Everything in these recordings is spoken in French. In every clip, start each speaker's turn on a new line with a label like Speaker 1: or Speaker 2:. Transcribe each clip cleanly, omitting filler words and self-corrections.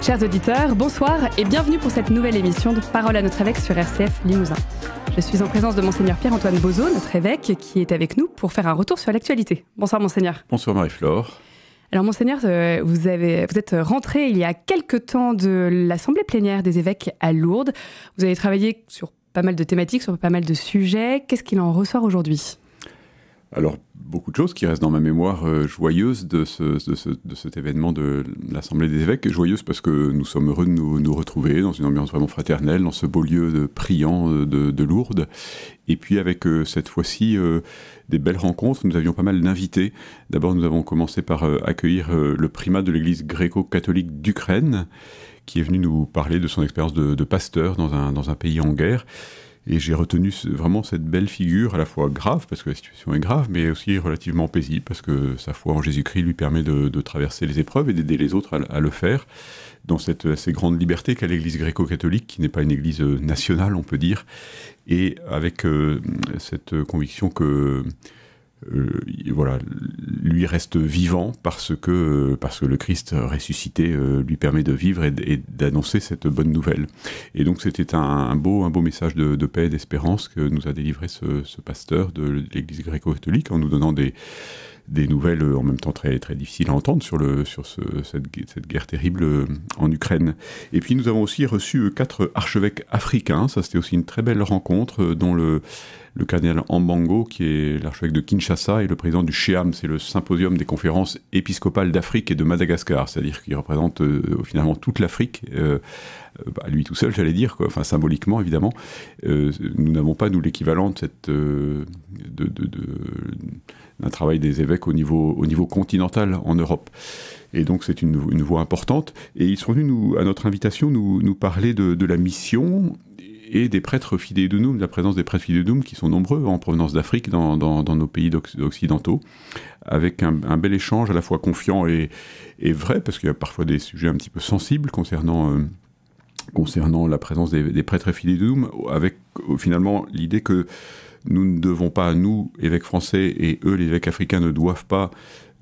Speaker 1: Chers auditeurs, bonsoir et bienvenue pour cette nouvelle émission de Parole à notre évêque sur RCF Limousin. Je suis en présence de Monseigneur Pierre-Antoine Bozo, notre évêque, qui est avec nous pour faire un retour sur l'actualité. Bonsoir Monseigneur.
Speaker 2: Bonsoir Marie-Flore.
Speaker 1: Alors Monseigneur, vous êtes rentré il y a quelque temps de l'Assemblée plénière des évêques à Lourdes. Vous avez travaillé sur pas mal de thématiques, sur pas mal de sujets. Qu'est-ce qu'il en ressort aujourd'hui ?
Speaker 2: Alors, beaucoup de choses qui restent dans ma mémoire joyeuse de cet événement de l'Assemblée des évêques. Joyeuse parce que nous sommes heureux de nous retrouver dans une ambiance vraiment fraternelle, dans ce beau lieu priant de Lourdes. Et puis avec cette fois-ci des belles rencontres, nous avions pas mal d'invités. D'abord, nous avons commencé par accueillir le primat de l'Église gréco-catholique d'Ukraine, qui est venu nous parler de son expérience de pasteur dans un pays en guerre. Et j'ai retenu vraiment cette belle figure, à la fois grave, parce que la situation est grave, mais aussi relativement paisible, parce que sa foi en Jésus-Christ lui permet de traverser les épreuves et d'aider les autres à le faire, dans cette assez grande liberté qu'a l'Église gréco-catholique, qui n'est pas une Église nationale, on peut dire, et avec cette conviction que voilà, lui reste vivant parce que le Christ ressuscité lui permet de vivre et d'annoncer cette bonne nouvelle. Et donc c'était un beau message de paix et d'espérance que nous a délivré ce pasteur de l'Église gréco-catholique en nous donnant des nouvelles en même temps très, très difficiles à entendre sur cette guerre terrible en Ukraine. Et puis nous avons aussi reçu 4 archevêques africains. Ça, c'était aussi une très belle rencontre, dont le cardinal Ambango, qui est l'archevêque de Kinshasa, et le président du SHEAM, c'est le symposium des conférences épiscopales d'Afrique et de Madagascar, c'est-à-dire qu'il représente finalement toute l'Afrique, à lui tout seul, j'allais dire, quoi. Enfin symboliquement évidemment. Nous n'avons pas, nous, l'équivalent de d'un travail des évêques au niveau continental en Europe. Et donc c'est une voie importante. Et ils sont venus, à notre invitation, nous parler de la mission et des prêtres fidei donum, de la présence des prêtres fidei donum qui sont nombreux en provenance d'Afrique dans nos pays occidentaux, avec un bel échange à la fois confiant et vrai, parce qu'il y a parfois des sujets un petit peu sensibles concernant la présence des prêtres fidei donum, avec finalement l'idée que nous ne devons pas, nous, évêques français, et eux, les évêques africains, ne doivent pas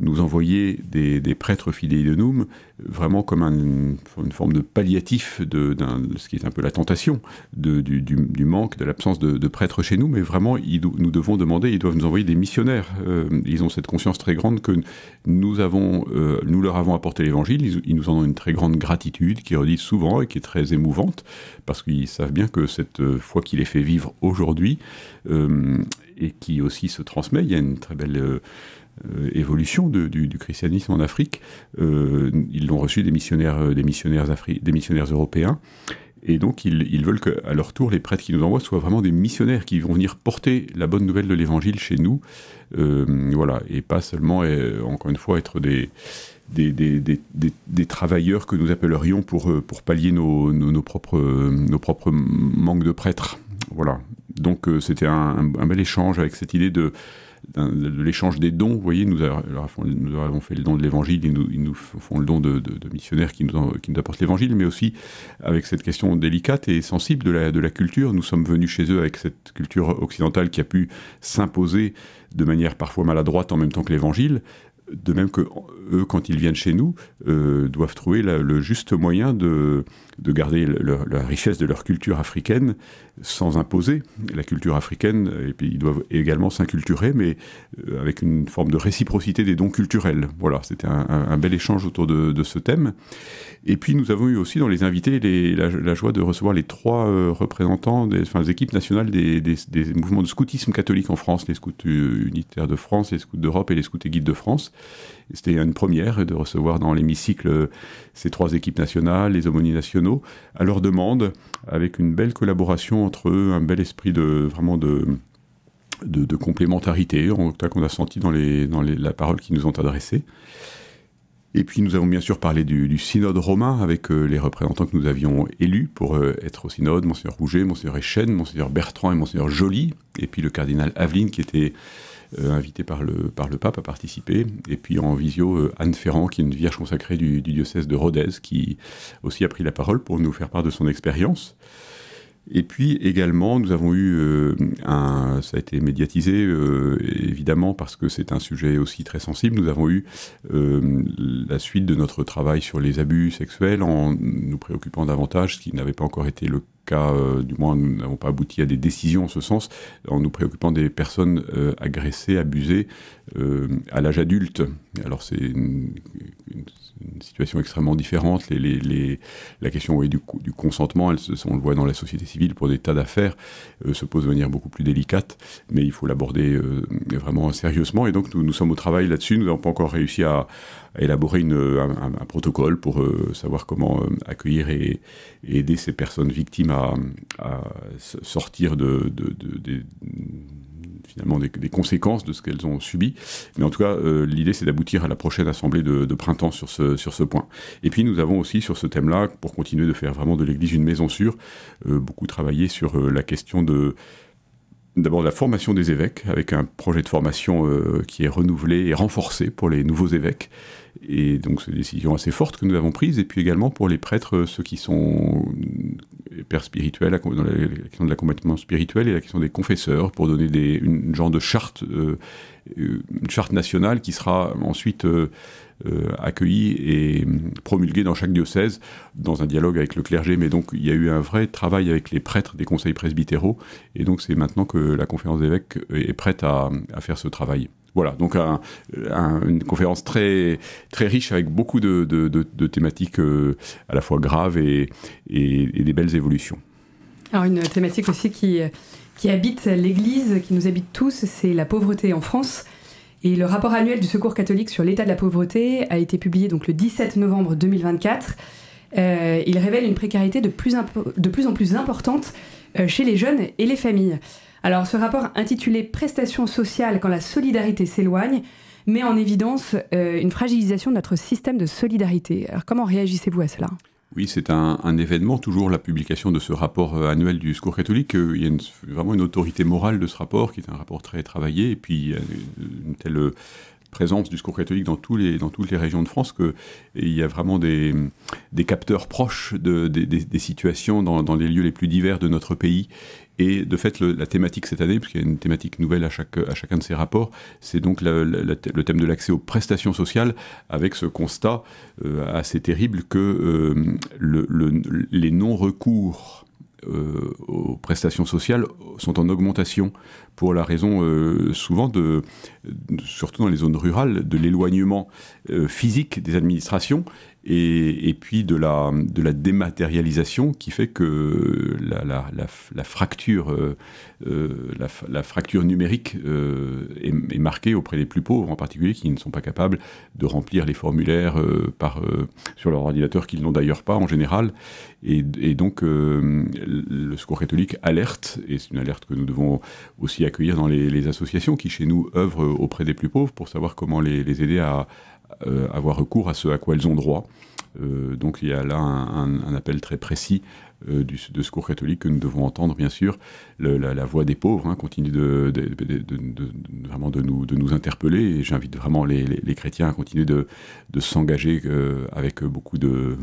Speaker 2: nous envoyer des prêtres fidei donum, vraiment comme une forme de palliatif de ce qui est un peu la tentation du manque, de l'absence de prêtres chez nous, mais vraiment, nous devons demander, ils doivent nous envoyer des missionnaires. Ils ont cette conscience très grande que nous leur avons apporté l'évangile, ils nous en ont une très grande gratitude, qui redisent souvent et qui est très émouvante, parce qu'ils savent bien que cette foi qui les fait vivre aujourd'hui, et qui aussi se transmet, il y a une très belle évolution du christianisme en Afrique. Ils l'ont reçu des missionnaires européens, et donc ils veulent qu'à leur tour les prêtres qui nous envoient soient vraiment des missionnaires qui vont venir porter la bonne nouvelle de l'évangile chez nous, voilà, et pas seulement encore une fois être des travailleurs que nous appellerions pour pallier nos propres manques de prêtres. Voilà. Donc c'était un bel échange avec cette idée de l'échange des dons. Vous voyez, nous avons fait le don de l'évangile, ils nous font le don de missionnaires qui nous apportent l'évangile, mais aussi avec cette question délicate et sensible de la culture. Nous sommes venus chez eux avec cette culture occidentale qui a pu s'imposer de manière parfois maladroite en même temps que l'évangile. De même que eux, quand ils viennent chez nous, doivent trouver le juste moyen de garder la richesse de leur culture africaine sans imposer la culture africaine, et puis ils doivent également s'inculturer, mais avec une forme de réciprocité des dons culturels. Voilà, c'était un bel échange autour de ce thème. Et puis nous avons eu aussi dans les invités la joie de recevoir les 3 représentants des équipes nationales des mouvements de scoutisme catholique en France, les scouts unitaires de France, les scouts d'Europe et les scouts et guides de France. Et c'était une première de recevoir dans l'hémicycle ces 3 équipes nationales, les aumôniers nationaux, à leur demande, avec une belle collaboration entre eux, un bel esprit de complémentarité, en tout cas qu'on a senti dans la parole qu'ils nous ont adressée. Et puis nous avons bien sûr parlé du synode romain avec les représentants que nous avions élus pour être au synode, Monseigneur Rouget, Monseigneur Echen, Monseigneur Bertrand et Monseigneur Joly, et puis le cardinal Aveline qui était invité par le pape à participer, et puis en visio Anne Ferrand, qui est une vierge consacrée du diocèse de Rodez, qui aussi a pris la parole pour nous faire part de son expérience. Et puis également, nous avons eu ça a été médiatisé évidemment parce que c'est un sujet aussi très sensible. Nous avons eu la suite de notre travail sur les abus sexuels en nous préoccupant davantage, ce qui n'avait pas encore été le cas, du moins nous n'avons pas abouti à des décisions en ce sens, en nous préoccupant des personnes agressées, abusées à l'âge adulte. Alors c'est une situation extrêmement différente. La question du consentement, on le voit dans la société civile pour des tas d'affaires, se pose de manière beaucoup plus délicate, mais il faut l'aborder vraiment sérieusement. Et donc nous sommes au travail là-dessus. Nous n'avons pas encore réussi à élaborer un protocole pour savoir comment accueillir et aider ces personnes victimes à sortir finalement des conséquences de ce qu'elles ont subi. Mais en tout cas, l'idée, c'est d'aboutir à la prochaine assemblée de printemps sur ce point. Et puis, nous avons aussi, sur ce thème-là, pour continuer de faire vraiment de l'Église une maison sûre, beaucoup travaillé sur la question d'abord la formation des évêques, avec un projet de formation qui est renouvelé et renforcé pour les nouveaux évêques. Et donc, c'est une décision assez forte que nous avons prise. Et puis également pour les prêtres, ceux qui sont pères spirituels, dans la question de l'accompagnement spirituel et la question des confesseurs, pour donner une genre de charte, une charte nationale qui sera ensuite accueillie et promulguée dans chaque diocèse, dans un dialogue avec le clergé. Mais donc, il y a eu un vrai travail avec les prêtres des conseils presbytéraux. Et donc, c'est maintenant que la conférence d'évêques est prête à faire ce travail. Voilà, donc une conférence très, très riche avec beaucoup de thématiques à la fois graves et des belles évolutions.
Speaker 1: Alors une thématique aussi qui habite l'Église, qui nous habite tous, c'est la pauvreté en France. Et le rapport annuel du Secours catholique sur l'état de la pauvreté a été publié donc, le 17 novembre 2024. Il révèle une précarité de plus en plus importante chez les jeunes et les familles. Alors, ce rapport intitulé « Prestations sociales quand la solidarité s'éloigne » met en évidence une fragilisation de notre système de solidarité. Alors, comment réagissez-vous à cela ?
Speaker 2: Oui, c'est un événement, toujours la publication de ce rapport annuel du Secours catholique. Il y a vraiment une autorité morale de ce rapport, qui est un rapport très travaillé, et puis une telle présence du Secours catholique dans toutes les régions de France qu'il y a vraiment des capteurs proches des situations dans les lieux les plus divers de notre pays. Et de fait, la thématique cette année, puisqu'il y a une thématique nouvelle à chacun de ces rapports, c'est donc le thème de l'accès aux prestations sociales, avec ce constat assez terrible que les non-recours aux prestations sociales sont en augmentation pour la raison souvent surtout dans les zones rurales, de l'éloignement physique des administrations et puis de la dématérialisation qui fait que la fracture numérique est marquée auprès des plus pauvres en particulier, qui ne sont pas capables de remplir les formulaires sur leur ordinateur, qu'ils n'ont d'ailleurs pas en général. Et donc le Secours catholique alerte, et c'est une alerte que nous devons aussi accueillir dans les associations qui chez nous œuvrent auprès des plus pauvres pour savoir comment les aider à avoir recours à ce à quoi elles ont droit. Donc il y a là un appel très précis de Secours catholique que nous devons entendre, bien sûr. La voix des pauvres continue vraiment de nous interpeller, et j'invite vraiment les chrétiens à continuer de s'engager avec beaucoup de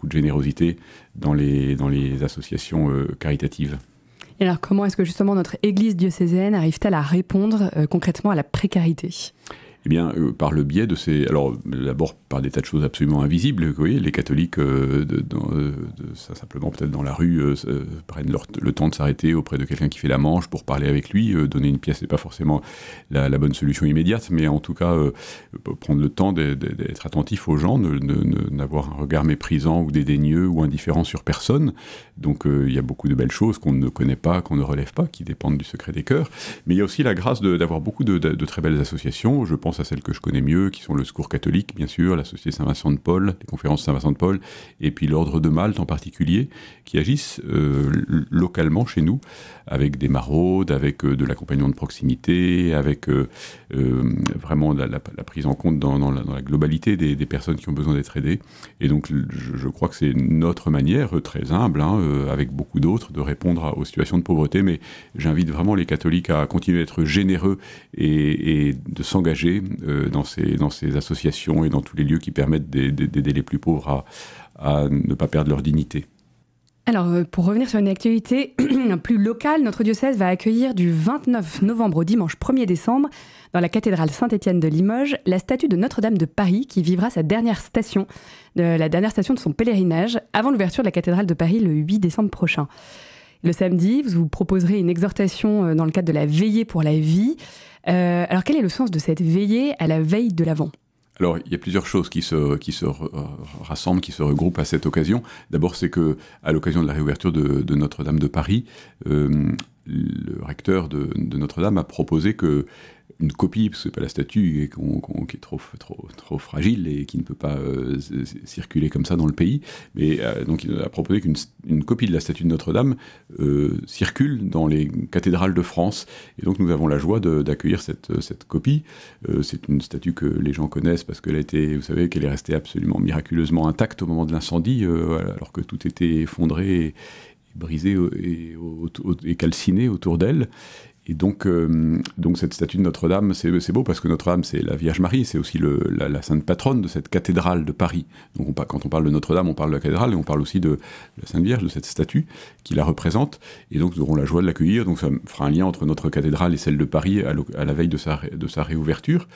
Speaker 2: générosité dans les associations caritatives.
Speaker 1: Et alors comment est-ce que justement notre Église diocésaine arrive-t-elle à répondre concrètement à la précarité ?
Speaker 2: Eh bien, par le biais de ces... Alors, d'abord, par des tas de choses absolument invisibles. Vous voyez, les catholiques, simplement peut-être dans la rue, prennent le temps de s'arrêter auprès de quelqu'un qui fait la manche pour parler avec lui. Donner une pièce n'est pas forcément la bonne solution immédiate, mais en tout cas, prendre le temps d'être attentif aux gens, n'avoir un regard méprisant ou dédaigneux ou indifférent sur personne. Donc, il y a beaucoup de belles choses qu'on ne connaît pas, qu'on ne relève pas, qui dépendent du secret des cœurs. Mais il y a aussi la grâce d'avoir beaucoup de très belles associations. Je pense à celles que je connais mieux, qui sont le Secours catholique, bien sûr, la Société Saint-Vincent de Paul, les conférences Saint-Vincent de Paul, et puis l'Ordre de Malte en particulier, qui agissent localement chez nous, avec des maraudes, avec de l'accompagnement de proximité, avec vraiment la prise en compte dans la globalité des personnes qui ont besoin d'être aidées. Et donc, je crois que c'est notre manière, très humble, avec beaucoup d'autres, de répondre aux situations de pauvreté. Mais j'invite vraiment les catholiques à continuer d'être généreux et de s'engager dans ces associations et dans tous les lieux qui permettent d'aider les plus pauvres à ne pas perdre leur dignité.
Speaker 1: Alors, pour revenir sur une actualité plus locale, notre diocèse va accueillir du 29 novembre au dimanche 1er décembre, dans la cathédrale Saint-Étienne de Limoges, la statue de Notre-Dame de Paris qui vivra sa dernière station, la dernière station de son pèlerinage, avant l'ouverture de la cathédrale de Paris le 8 décembre prochain. Le samedi, vous proposerez une exhortation dans le cadre de la veillée pour la vie. Alors, quel est le sens de cette veillée à la veille de l'Avent ?
Speaker 2: Alors, il y a plusieurs choses qui se rassemblent, qui se regroupent à cette occasion. D'abord, c'est que, à l'occasion de la réouverture de Notre-Dame de Paris, le recteur de Notre-Dame a proposé que une copie, parce que c'est pas la statue qui est trop fragile et qui ne peut pas circuler comme ça dans le pays, mais donc il a proposé qu'une copie de la statue de Notre-Dame circule dans les cathédrales de France. Et donc nous avons la joie d'accueillir cette copie. C'est une statue que les gens connaissent parce qu'elle a été, vous savez, qu'elle est restée absolument miraculeusement intacte au moment de l'incendie, alors que tout était effondré, et brisé et calciné autour d'elle. Et donc cette statue de Notre-Dame, c'est beau parce que Notre-Dame, c'est la Vierge Marie, c'est aussi la sainte patronne de cette cathédrale de Paris. Donc quand on parle de Notre-Dame, on parle de la cathédrale et on parle aussi de la Sainte Vierge, de cette statue qui la représente. Et donc nous aurons la joie de l'accueillir. Donc ça fera un lien entre notre cathédrale et celle de Paris à la veille de sa réouverture,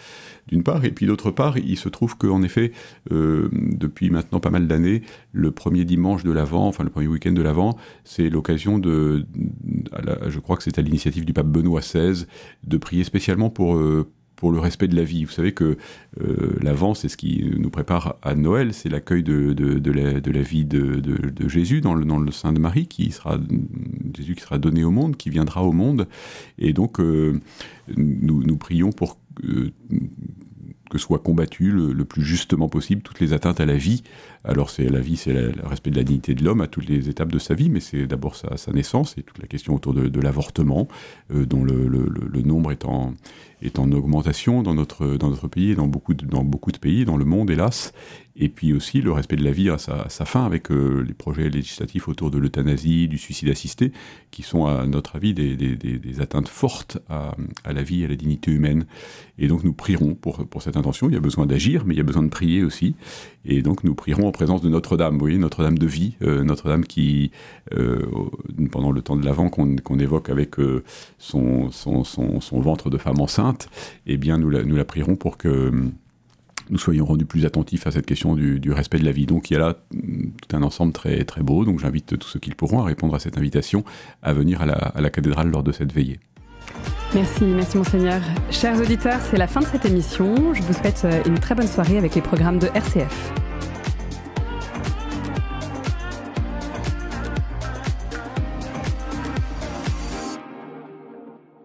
Speaker 2: d'une part. Et puis d'autre part, il se trouve qu'en effet, depuis maintenant pas mal d'années, le premier dimanche de l'Avent, enfin le premier week-end de l'Avent, c'est l'occasion je crois que c'est à l'initiative du pape Benoît XVI, de prier spécialement pour le respect de la vie. Vous savez que l'Avent, c'est ce qui nous prépare à Noël, c'est l'accueil de la vie de Jésus dans le sein de Marie, Jésus qui sera donné au monde, qui viendra au monde. Et donc, nous prions pour que soit combattu le plus justement possible toutes les atteintes à la vie. Alors la vie, c'est le respect de la dignité de l'homme à toutes les étapes de sa vie, mais c'est d'abord sa naissance et toute la question autour de l'avortement, dont le nombre est en augmentation dans notre pays et dans beaucoup de pays, dans le monde, hélas. Et puis aussi le respect de la vie à sa fin, avec les projets législatifs autour de l'euthanasie, du suicide assisté, qui sont à notre avis des atteintes fortes à la vie et à la dignité humaine. Et donc nous prierons pour cette intention. Il y a besoin d'agir, mais il y a besoin de prier aussi. Et donc nous prierons en présence de Notre-Dame, vous voyez, Notre-Dame de vie, Notre-Dame qui, pendant le temps de l'Avent qu'on évoque avec son ventre de femme enceinte, eh bien nous la prierons pour que nous soyons rendus plus attentifs à cette question du respect de la vie. Donc il y a là tout un ensemble très, très beau. Donc j'invite tous ceux qui le pourront à répondre à cette invitation, à venir à la cathédrale lors de cette veillée.
Speaker 1: Merci Monseigneur. Chers auditeurs, c'est la fin de cette émission. Je vous souhaite une très bonne soirée avec les programmes de RCF.